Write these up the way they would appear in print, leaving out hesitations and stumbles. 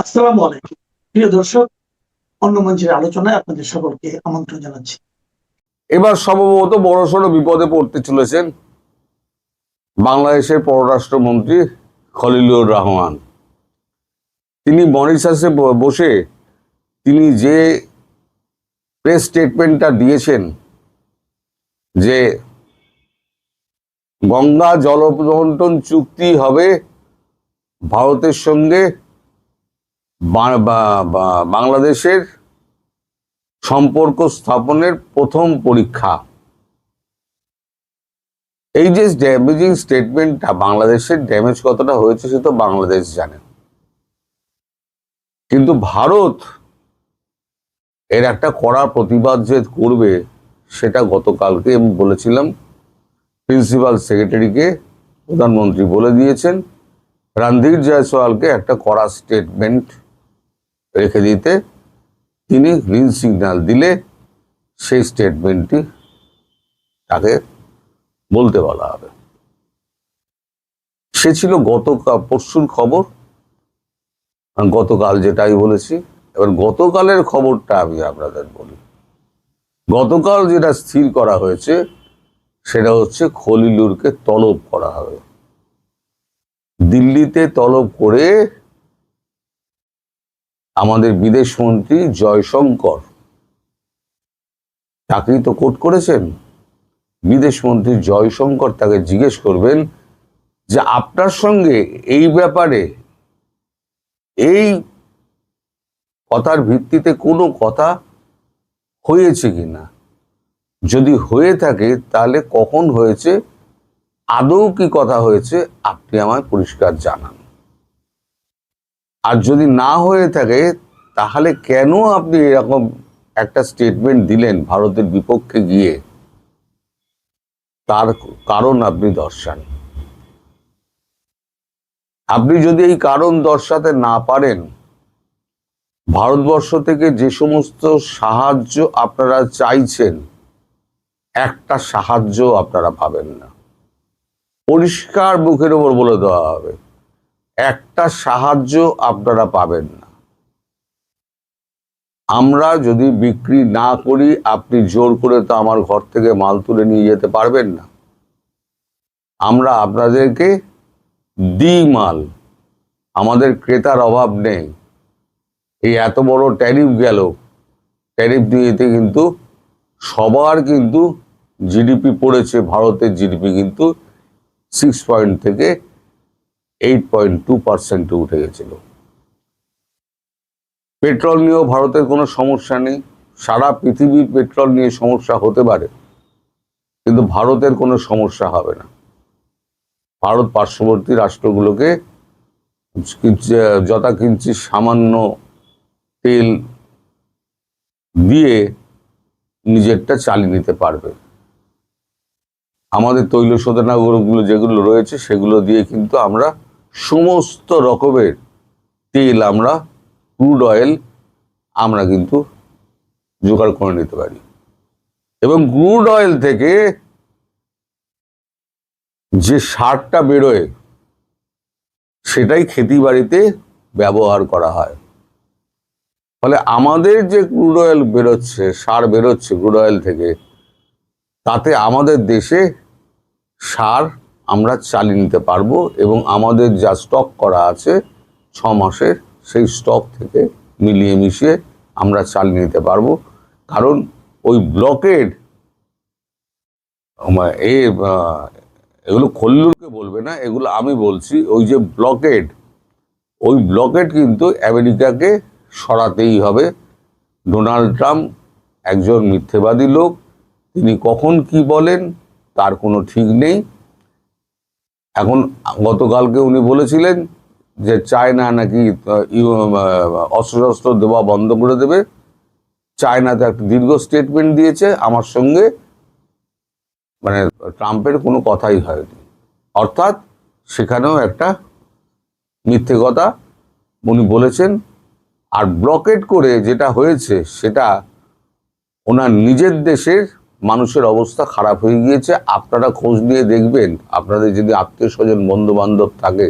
আসসালামু আলাইকুম। প্রিয় দর্শক, অন্য মঞ্চের আলোচনায় আপনাদের সকলকে আমন্ত্রণ জানাচ্ছি। এবার সম্ভবত বড়সড় বিপদে পড়তে চলেছেন বাংলাদেশের পররাষ্ট্রমন্ত্রী খলিলুর রহমান। তিনি মরিশাসে বসে তিনি যে প্রেস স্টেটমেন্টটা দিয়েছেন যে গঙ্গা জলবন্টন চুক্তি হবে ভারতের সঙ্গে বাংলাদেশের সম্পর্ক স্থাপনের প্রথম পরীক্ষা। এই যে ড্যামেজিং স্টেটমেন্টটা, বাংলাদেশের ড্যামেজ কতটা হয়েছে সে তো বাংলাদেশ জানে, কিন্তু ভারত এর একটা কড়া প্রতিবাদ যে করবে সেটা গতকালকে আমি বলেছিলাম, প্রিন্সিপাল সেক্রেটারিকে প্রধানমন্ত্রী বলে দিয়েছেন রণধীর জয়সওয়ালকে একটা কড়া স্টেটমেন্ট রেখে দিতে। তিনি গ্রিন সিগন্যাল দিলে সেই স্টেটমেন্টটি তাকে বলতে বলা হবে। সে ছিল পরশুর খবর, গতকাল যেটাই বলেছি। এবার গতকালের খবরটা আমি আপনাদের বলি। গতকাল যেটা স্থির করা হয়েছে সেটা হচ্ছে খলিলুরকে তলব করা হবে। দিল্লিতে তলব করে আমাদের বিদেশমন্ত্রী জয়শঙ্কর, তাকেই তো কোট করেছেন, বিদেশমন্ত্রী জয়শঙ্কর তাকে জিজ্ঞেস করবেন যে আপনার সঙ্গে এই ব্যাপারে এই কথার ভিত্তিতে কোনো কথা হয়েছে কিনা, যদি হয়ে থাকে তাহলে কখন হয়েছে, আদৌ কি কথা হয়েছে আপনি আমায় পরিষ্কার জানান। আর যদি না হয়ে থাকে তাহলে কেন আপনি এরকম একটা স্টেটমেন্ট দিলেন ভারতের বিপক্ষে গিয়ে, তার কারণ আপনি দর্শান। আপনি যদি এই কারণ দর্শাতে না পারেন, ভারতবর্ষ থেকে যে সমস্ত সাহায্য আপনারা চাইছেন একটা সাহায্য আপনারা পাবেন না। পরিষ্কার মুখের ওপর বলে দেওয়া হবে, একটা সাহায্য আপনারা পাবেন না। আমরা যদি বিক্রি না করি, আপনি জোর করে তো আমার ঘর থেকে মাল তুলে নিয়ে যেতে পারবেন না। আমরা আপনাদেরকে দিই মাল, আমাদের ক্রেতার অভাব নেই। এই এত বড় ট্যারিফ গেল, ট্যারিফ দিয়েতে কিন্তু সবার কিন্তু জিডিপি পড়েছে। ভারতের জিডিপি কিন্তু 6 থেকে 8.2% উঠে গেছিল। পেট্রোল নিয়েও ভারতের কোনো সমস্যা নেই। সারা পৃথিবীর পেট্রোল নিয়ে সমস্যা হতে পারে, কিন্তু ভারতের কোনো সমস্যা হবে না। ভারত পার্শ্ববর্তী রাষ্ট্রগুলোকে যথাকিঞ্চিৎ সামান্য তেল দিয়ে নিজেরটা চালিয়ে নিতে পারবে। আমাদের তৈল শোধনাগারগুলো যেগুলো রয়েছে সেগুলো দিয়ে কিন্তু আমরা সমস্ত রকমের তেল, আমরা ক্রুড অয়েল আমরা কিন্তু জোগাড় করে নিতে পারি। এবং ক্রুড অয়েল থেকে যে সারটা বেরোয় সেটাই খেতি বাড়িতে ব্যবহার করা হয়। ফলে আমাদের যে ক্রুড অয়েল বেরোচ্ছে, সার বেরোচ্ছে ক্রুড অয়েল থেকে, তাতে আমাদের দেশে সার আমরা চালিয়ে নিতে পারবো এবং আমাদের যা স্টক করা আছে 6 মাসের, সেই স্টক থেকে মিলিয়ে মিশিয়ে আমরা চালিয়ে নিতে পারবো। কারণ ওই ব্লকেড, এগুলো খলিলুরকে বলবে না, এগুলো আমি বলছি, ওই যে ব্লকেড, ওই ব্লকেড কিন্তু আমেরিকাকে সরাতেই হবে। ডোনাল্ড ট্রাম্প একজন মিথ্যেবাদী লোক, তিনি কখন কি বলেন তার কোনো ঠিক নেই। এখন গতকালকে উনি বলেছিলেন যে চায়না নাকি অস্ত্র দেওয়া বন্ধ করে দেবে। চায়নাতে একটা দীর্ঘ স্টেটমেন্ট দিয়েছে, আমার সঙ্গে মানে ট্রাম্পের কোনো কথাই হয়নি। অর্থাৎ সেখানেও একটা মিথ্যে কথা উনি বলেছেন। আর ব্লকেট করে যেটা হয়েছে সেটা ওনার নিজের দেশের মানুষের অবস্থা খারাপ হয়ে গিয়েছে। আপনারা খোঁজ নিয়ে দেখবেন, আপনাদের যদি আত্মীয় স্বজন বন্ধু বান্ধব থাকে,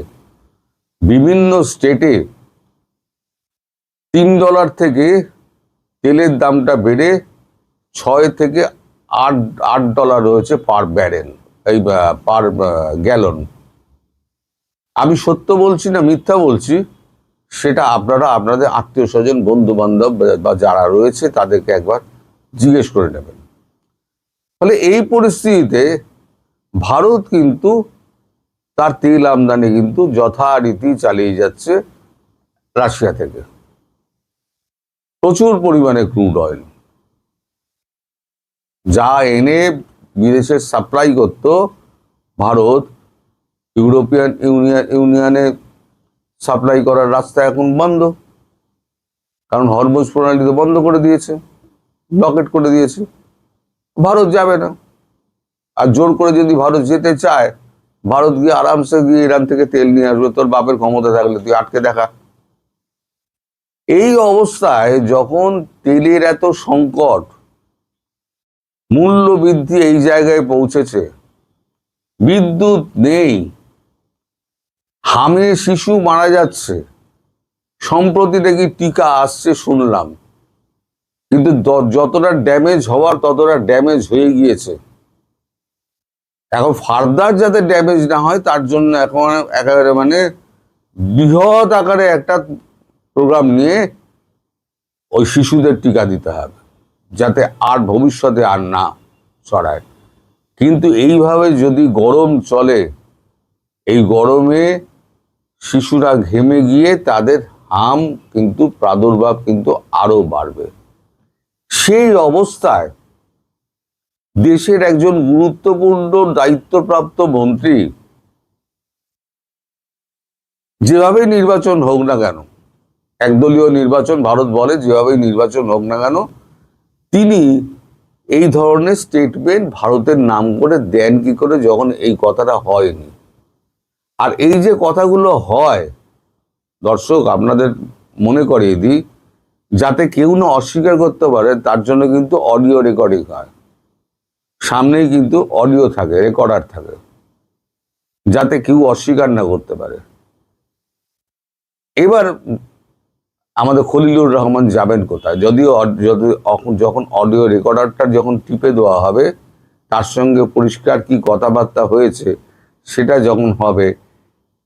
বিভিন্ন স্টেটে $3 থেকে তেলের দামটা বেড়ে 6 থেকে 8 ডলার হয়েছে পার ব্যারেল, এই পার গ্যালন। আমি সত্য বলছি না মিথ্যা বলছি, সেটা আপনারা আপনাদের আত্মীয় স্বজন, বন্ধু বান্ধব বা যারা রয়েছে তাদেরকে একবার জিজ্ঞেস করে নেবেন। ফলে এই পরিস্থিতিতে ভারত কিন্তু তার তেল আমদানি কিন্তু যথারীতি চালিয়ে যাচ্ছে রাশিয়া থেকে, প্রচুর পরিমাণে ক্রুড অয়েল, যা এনে বিদেশে সাপ্লাই করত ভারত, ইউরোপিয়ান ইউনিয়নে সাপ্লাই করার রাস্তা এখন বন্ধ, কারণ হরমুজ প্রণালী তো বন্ধ করে দিয়েছে, ব্লকেট করে দিয়েছে। ভারত যাবে না। আর জোর করে যদি ভারত যেতে চায়, ভারত গিয়ে আরামসে গিয়ে ইরান থেকে তেল নিয়ে আসবে, তোর বাপের ক্ষমতা থাকলে তুই আটকে দেখা। এই অবস্থায় যখন তেলের এত সংকট, মূল্য বৃদ্ধি এই জায়গায় পৌঁছেছে, বিদ্যুৎ নেই, হামে শিশু মারা যাচ্ছে, সম্প্রতি নাকি টিকা আসছে শুনলাম, কিন্তু যতটা ড্যামেজ হওয়ার ততটা ড্যামেজ হয়ে গিয়েছে। এখন ফার্দার যাতে ড্যামেজ না হয় তার জন্য এখন একেবারে মানে বৃহৎ আকারে একটা প্রোগ্রাম নিয়ে ওই শিশুদের টিকা দিতে হবে, যাতে আর ভবিষ্যতে আর না ছড়ায়। কিন্তু এইভাবে যদি গরম চলে, এই গরমে শিশুরা ঘেমে গিয়ে তাদের হাম কিন্তু প্রাদুর্ভাব কিন্তু আরো বাড়বে। সেই অবস্থায় দেশের একজন গুরুত্বপূর্ণ দায়িত্বপ্রাপ্ত মন্ত্রী, যেভাবে নির্বাচন হোক না কেন, একদলীয় নির্বাচন ভারত বলে, যেভাবেই নির্বাচন হোক না কেন, তিনি এই ধরনের স্টেটমেন্ট ভারতের নাম করে দেন কি করে, যখন এই কথাটা হয়নি। আর এই যে কথাগুলো হয়, দর্শক আপনাদের মনে করিয়ে দিই, যাতে কেউ না অস্বীকার করতে পারে, তার জন্য কিন্তু অডিও রেকর্ডিং হয়, সামনেই কিন্তু অডিও থাকে, রেকর্ডার থাকে, যাতে কেউ অস্বীকার না করতে পারে। এবার আমাদের খলিলুর রহমান যাবেন কোথায়? যদিও যখন অডিও রেকর্ডারটা যখন টিপে দেওয়া হবে, তার সঙ্গে পরিষ্কার কি কথাবার্তা হয়েছে সেটা যখন হবে,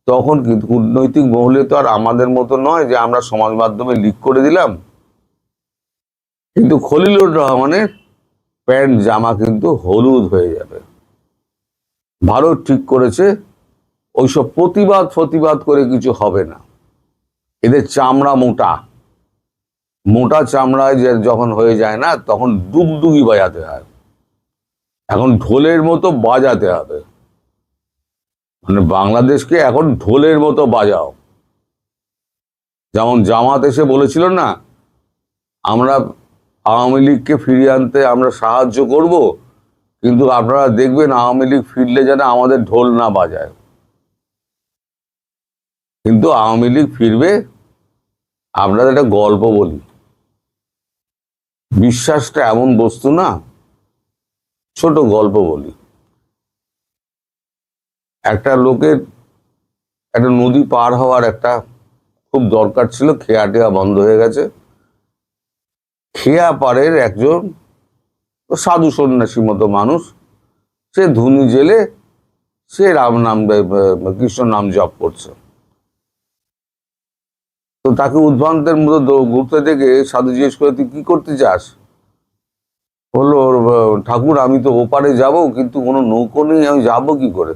তখন কিন্তু কূটনৈতিক মহলে তো আর আমাদের মতো নয় যে আমরা সমাজ মাধ্যমে লিক করে দিলাম। কিন্তু খলিলুর রহমানের প্যান্ট জামা কিন্তু হলুদ হয়ে যাবে। ভারত ঠিক করেছে ওইসব প্রতিবাদ করে কিছু হবে না। এদের চামড়া মোটা মোটা চামড়ায় যে যখন হয়ে যায় না, তখন ডুগডুগি বাজাতে হয়, এখন ঢোলের মতো বাজাতে হবে। মানে বাংলাদেশকে এখন ঢোলের মতো বাজাও। যেমন জামাত এসে বলেছিল না, আমরা আওয়ামী লীগকে ফিরিয়ে আনতে আমরা সাহায্য করব, কিন্তু আপনারা দেখবেন আওয়ামী লীগ ফিরলে যেন আমাদের ঢোল না বাজায়। কিন্তু আওয়ামী লীগ ফিরবে। আপনাদের একটা গল্প বলি, বিশ্বাসটা এমন বস্তু না, ছোট গল্প বলি। একটা লোকের একটা নদী পার হওয়ার একটা খুব দরকার ছিল, খেয়া টেয়া বন্ধ হয়ে গেছে। খেয়া পাড়ের একজন সাধু সন্ন্যাসী মতো মানুষ, সে ধুনি জেলে, সে রাম নাম কৃষ্ণ নাম জপ করছে। তো তাকে উদ্ভ্রান্তের মতো ঘুরতে দেখে সাধু জিজ্ঞেস করে, তুই কি করতে চাস? বললো, ঠাকুর আমি তো ওপারে যাব, কিন্তু কোনো নৌকো নেই, আমি যাবো কি করে?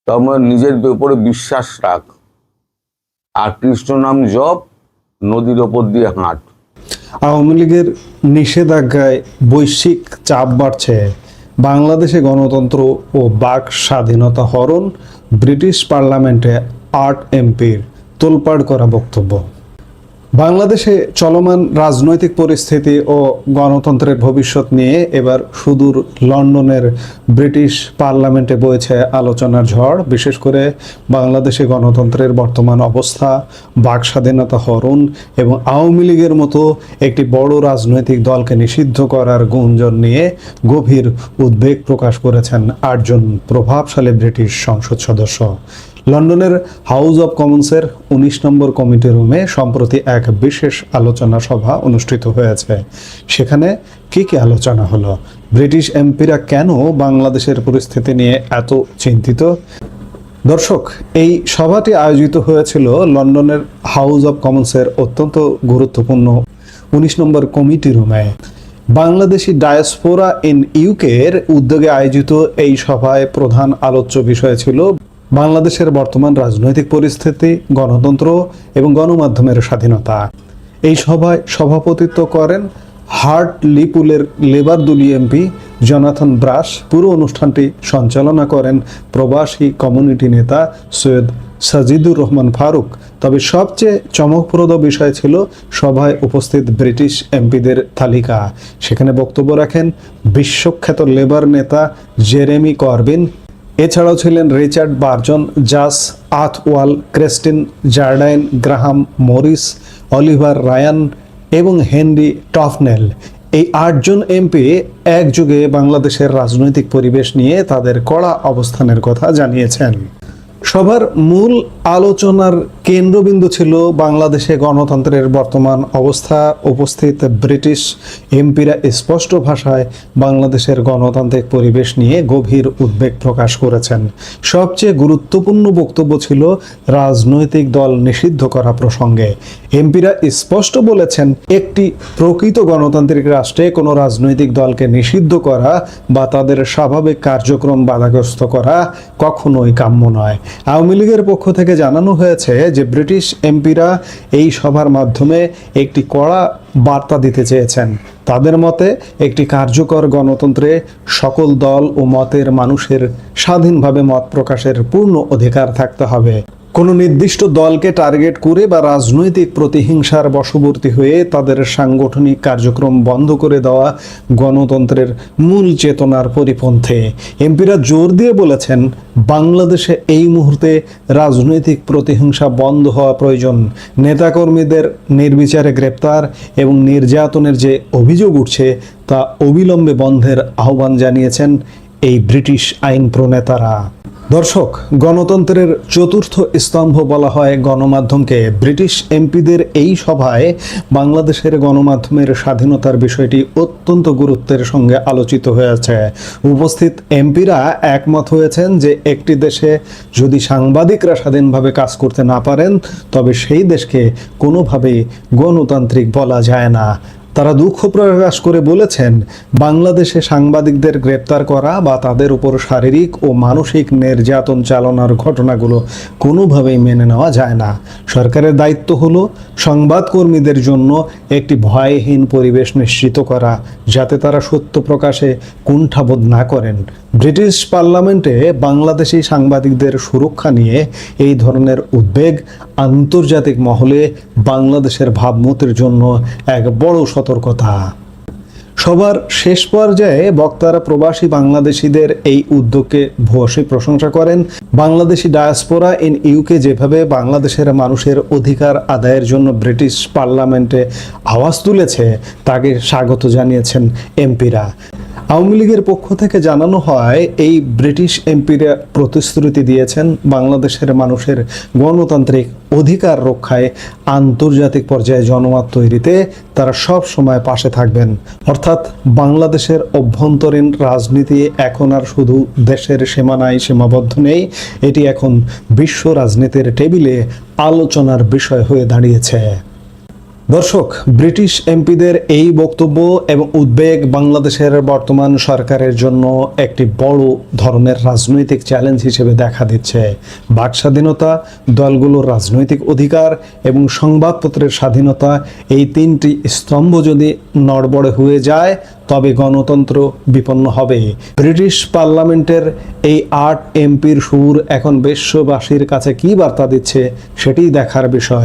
তো আমার নিজের উপরে বিশ্বাস রাখ, আর কৃষ্ণ নাম জপ, নদীর ওপর দিয়ে হাঁট। আওয়ামী লীগের নিষেধাজ্ঞায় বৈশ্বিক চাপ বাড়ছে। বাংলাদেশে গণতন্ত্র ও বাক স্বাধীনতা হরণ, ব্রিটিশ পার্লামেন্টে 8 এমপির তোলপাড় করা বক্তব্য। বাংলাদেশে চলমান রাজনৈতিক পরিস্থিতি ও গণতন্ত্রের ভবিষ্যৎ নিয়ে এবার সুদূর লন্ডনের ব্রিটিশ পার্লামেন্টে বইছে আলোচনার ঝড়। বিশেষ করে বাংলাদেশে গণতন্ত্রের বর্তমান অবস্থা, বাক স্বাধীনতা হরণ এবং আওয়ামী লীগের মতো একটি বড় রাজনৈতিক দলকে নিষিদ্ধ করার গুঞ্জন নিয়ে গভীর উদ্বেগ প্রকাশ করেছেন 8 জন প্রভাবশালী ব্রিটিশ সংসদ সদস্য। লন্ডনের হাউস অব কমন্সের 19 নম্বর কমিটি রুমে সম্প্রতি এক বিশেষ আলোচনা সভা অনুষ্ঠিত হয়েছে। সেখানে কি কি আলোচনা হলো, ব্রিটিশ এমপিরা কেন বাংলাদেশের পরিস্থিতি নিয়ে এত চিন্তিত? দর্শক, এই সভাটি আয়োজিত হয়েছিল লন্ডনের হাউস অব কমন্সের অত্যন্ত গুরুত্বপূর্ণ 19 নম্বর কমিটি রুমে। বাংলাদেশি ডায়াসপোরা ইন ইউকে এর উদ্যোগে আয়োজিত এই সভায় প্রধান আলোচ্য বিষয় ছিল বাংলাদেশের বর্তমান রাজনৈতিক পরিস্থিতি, গণতন্ত্র এবং গণমাধ্যমের স্বাধীনতা। এই সভায় সভাপতিত্ব করেন হার্টলিপুলের লেবার দলীয় এমপি জনাথন ব্রাশ। পুরো অনুষ্ঠানটি সঞ্চালনা করেন প্রবাসী কমিউনিটি নেতা সৈয়দ সাজিদুর রহমান ফারুক। তবে সবচেয়ে চমকপ্রদ বিষয় ছিল সভায় উপস্থিত ব্রিটিশ এমপিদের তালিকা। সেখানে বক্তব্য রাখেন বিশ্বখ্যাত লেবার নেতা জেরেমি করবিন। এছাড়াও ছিলেন Richard Burgon, Jas Athwal, Christine Jardine, Graham Morris, Oliver Ryan এবং হেনরি টফনেল। এই 8 জন এমপি একযোগে বাংলাদেশের রাজনৈতিক পরিবেশ নিয়ে তাদের কড়া অবস্থানের কথা জানিয়েছেন। সভার মূল আলোচনার কেন্দ্রবিন্দু ছিল বাংলাদেশে গণতন্ত্রের বর্তমান অবস্থা। উপস্থিত ব্রিটিশ এমপিরা স্পষ্ট ভাষায় বাংলাদেশের গণতান্ত্রিক পরিবেশ নিয়ে গভীর উদ্বেগ প্রকাশ করেছেন। সবচেয়ে গুরুত্বপূর্ণ বক্তব্য ছিল রাজনৈতিক দল নিষিদ্ধ করা প্রসঙ্গে। এমপিরা স্পষ্ট বলেছেন, একটি প্রকৃত গণতান্ত্রিক রাষ্ট্রে কোনো রাজনৈতিক দলকে নিষিদ্ধ করা বা তাদের স্বাভাবিক কার্যক্রম বাধাগ্রস্ত করা কখনোই কাম্য নয়। আওয়ামী লীগের পক্ষ থেকে জানানো হয়েছে যে ব্রিটিশ এমপিরা এই সভার মাধ্যমে একটি কড়া বার্তা দিতে চেয়েছেন। তাদের মতে একটি কার্যকর গণতন্ত্রে সকল দল ও মতের মানুষের স্বাধীনভাবে মত প্রকাশের পূর্ণ অধিকার থাকতে হবে। কোনো নির্দিষ্ট দলকে টার্গেট করে বা রাজনৈতিক প্রতিহিংসার বশবর্তী হয়ে তাদের সাংগঠনিক কার্যক্রম বন্ধ করে দেওয়া গণতন্ত্রের মূল চেতনার পরিপন্থী। এমপিরা জোর দিয়ে বলেছেন, বাংলাদেশে এই মুহূর্তে রাজনৈতিক প্রতিহিংসা বন্ধ হওয়া প্রয়োজন। নেতাকর্মীদের নির্বিচারে গ্রেপ্তার এবং নির্যাতনের যে অভিযোগ উঠছে তা অবিলম্বে বন্ধের আহ্বান জানিয়েছেন এই ব্রিটিশ আইন প্রণেতারা। দর্শক, গণতন্ত্রের চতুর্থ স্তম্ভ বলা হয় গণমাধ্যমকে। ব্রিটিশ এমপিদের এই সভায় বাংলাদেশের গণমাধ্যমের স্বাধীনতার বিষয়টি অত্যন্ত গুরুত্বের সঙ্গে আলোচিত হয়েছে। উপস্থিত এমপিরা একমত হয়েছেন যে একটি দেশে যদি সাংবাদিকরা স্বাধীনভাবে কাজ করতে না পারেন তবে সেই দেশকে কোনোভাবেই গণতান্ত্রিক বলা যায় না। তারা দুঃখ প্রকাশ করে বলেছেন, বাংলাদেশে সাংবাদিকদের গ্রেপ্তার করা বা তাদের উপর শারীরিক ও মানসিক নির্যাতন চালানোর ঘটনাগুলো কোনোভাবেই মেনে নেওয়া যায় না। সরকারের দায়িত্ব হলো সংবাদকর্মীদের জন্য একটি ভয়হীন পরিবেশ নিশ্চিত করা, যাতে তারা সত্য প্রকাশে কুণ্ঠাবোধ না করেন। ব্রিটিশ পার্লামেন্টে বাংলাদেশি সাংবাদিকদের সুরক্ষা নিয়ে এই ধরনের উদ্বেগ আন্তর্জাতিক মহলে বাংলাদেশের ভাবমূর্তির জন্য এক বড় সতর্কতা। সবার শেষ পর্যায়ে বক্তারা প্রবাসী বাংলাদেশিদের এই উদ্যোগকে ভূয়সী প্রশংসা করেন। বাংলাদেশি ডায়াসপোরা ইন ইউকে যেভাবে বাংলাদেশের মানুষের অধিকার আদায়ের জন্য ব্রিটিশ পার্লামেন্টে আওয়াজ তুলেছে তাকে স্বাগত জানিয়েছেন এমপিরা। আওয়ামী লীগের পক্ষ থেকে জানানো হয়, এই ব্রিটিশ এমপিরা প্রতিশ্রুতি দিয়েছেন বাংলাদেশের মানুষের গণতান্ত্রিক অধিকার রক্ষায় আন্তর্জাতিক পর্যায়ে জনমত তৈরিতে তারা সব সময় পাশে থাকবেন। অর্থাৎ বাংলাদেশের অভ্যন্তরীণ রাজনীতি এখন আর শুধু দেশের সীমানায় সীমাবদ্ধ নেই, এটি এখন বিশ্ব রাজনীতির টেবিলে আলোচনার বিষয় হয়ে দাঁড়িয়েছে। দর্শক, ব্রিটিশ এমপিদের এই বক্তব্য এবং উদ্বেগ বাংলাদেশের বর্তমান সরকারের জন্য একটি বড় ধরনের রাজনৈতিক চ্যালেঞ্জ হিসেবে দেখা দিচ্ছে। বাক স্বাধীনতা, দলগুলোর রাজনৈতিক অধিকার এবং সংবাদপত্রের স্বাধীনতা, এই তিনটি স্তম্ভ যদি নড়বড়ে হয়ে যায় তবে গণতন্ত্র বিপন্ন হবে। ব্রিটিশ পার্লামেন্টের এই 8 এমপির সুর এখন বিশ্ববাসীর কাছে কী বার্তা দিচ্ছে সেটিই দেখার বিষয়।